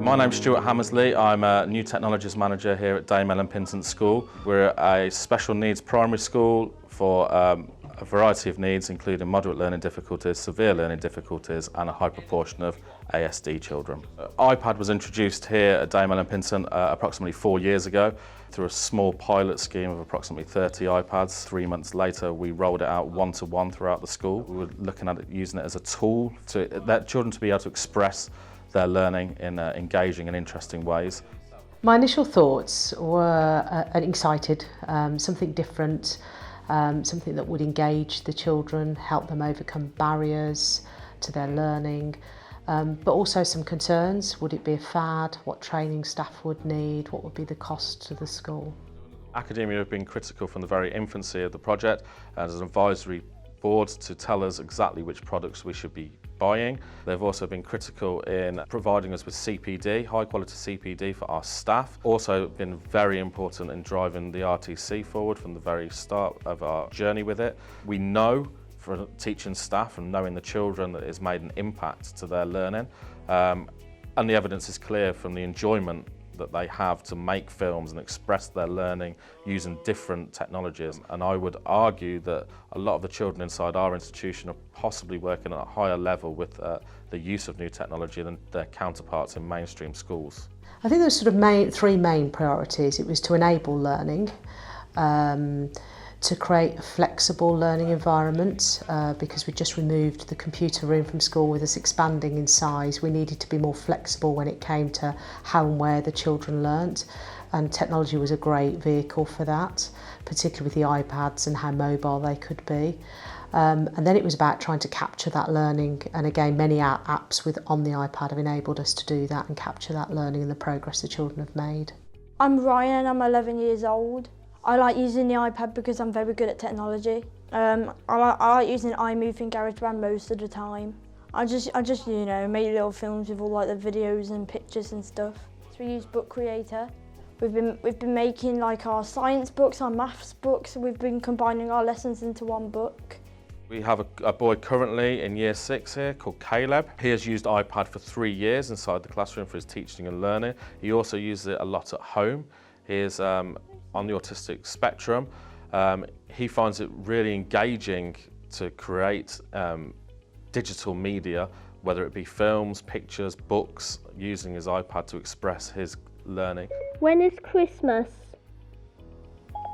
My name's Stuart Hammersley. I'm a New Technologies Manager here at Daymel and Pinsent School. We're a special needs primary school for a variety of needs, including moderate learning difficulties, severe learning difficulties and a high proportion of ASD children. iPad was introduced here at Daymel and Pinsent approximately 4 years ago through a small pilot scheme of approximately 30 iPads. 3 months later we rolled it out one-to-one throughout the school. We were looking at it, using it as a tool to let children to be able to express their learning in engaging and interesting ways. My initial thoughts were excited, something different, something that would engage the children, help them overcome barriers to their learning, but also some concerns. Would it be a fad? What training staff would need? What would be the cost to the school? Academia have been critical from the very infancy of the project as an advisory board to tell us exactly which products we should be buying. They've also been critical in providing us with CPD, high quality CPD for our staff. Also been very important in driving the RTC forward from the very start of our journey with it. We know for teaching staff and knowing the children that it's made an impact to their learning. And the evidence is clear from the enjoyment that they have to make films and express their learning using different technologies. And I would argue that a lot of the children inside our institution are possibly working at a higher level with the use of new technology than their counterparts in mainstream schools. I think there were three main priorities. It was to enable learning, to create a flexible learning environment, because we just removed the computer room from school with us expanding in size. We needed to be more flexible when it came to how and where the children learnt, and technology was a great vehicle for that, particularly with the iPads and how mobile they could be. And then it was about trying to capture that learning, and again many apps on the iPad have enabled us to do that and capture that learning and the progress the children have made. I'm Ryan, I'm 11 years old. I like using the iPad because I'm very good at technology. I like using iMovie and GarageBand most of the time. I just you know, make little films with all like the videos and pictures and stuff. So we use Book Creator. We've been making like our science books, our maths books. We've been combining our lessons into one book. We have a boy currently in year 6 here called Caleb. He has used iPad for 3 years inside the classroom for his teaching and learning. He also uses it a lot at home. He is on the autistic spectrum. He finds it really engaging to create digital media, whether it be films, pictures, books, using his iPad to express his learning. When is Christmas?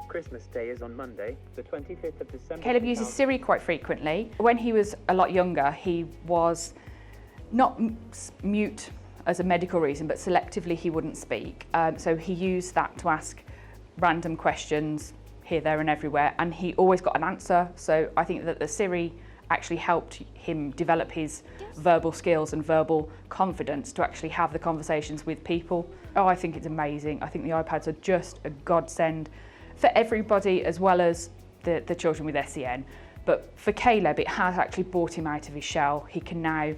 Christmas Day is on Monday, the 25th of December. Caleb uses Siri quite frequently. When he was a lot younger, he was not mute as a medical reason, but selectively he wouldn't speak. So he used that to ask random questions here, there and everywhere, and he always got an answer. So I think that the Siri actually helped him develop his verbal skills and verbal confidence to actually have the conversations with people. Oh, I think it's amazing. I think the iPads are just a godsend for everybody, as well as the children with SEN. But for Caleb, it has actually brought him out of his shell. He can now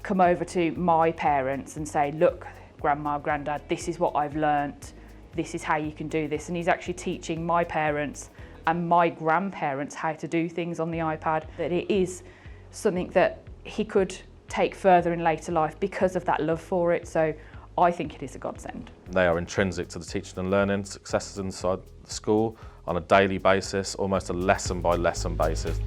come over to my parents and say, look, Grandma, Grandad, this is what I've learnt. This is how you can do this. And he's actually teaching my parents and my grandparents how to do things on the iPad. That it is something that he could take further in later life because of that love for it. So I think it is a godsend. They are intrinsic to the teaching and learning successes inside the school on a daily basis, almost a lesson by lesson basis.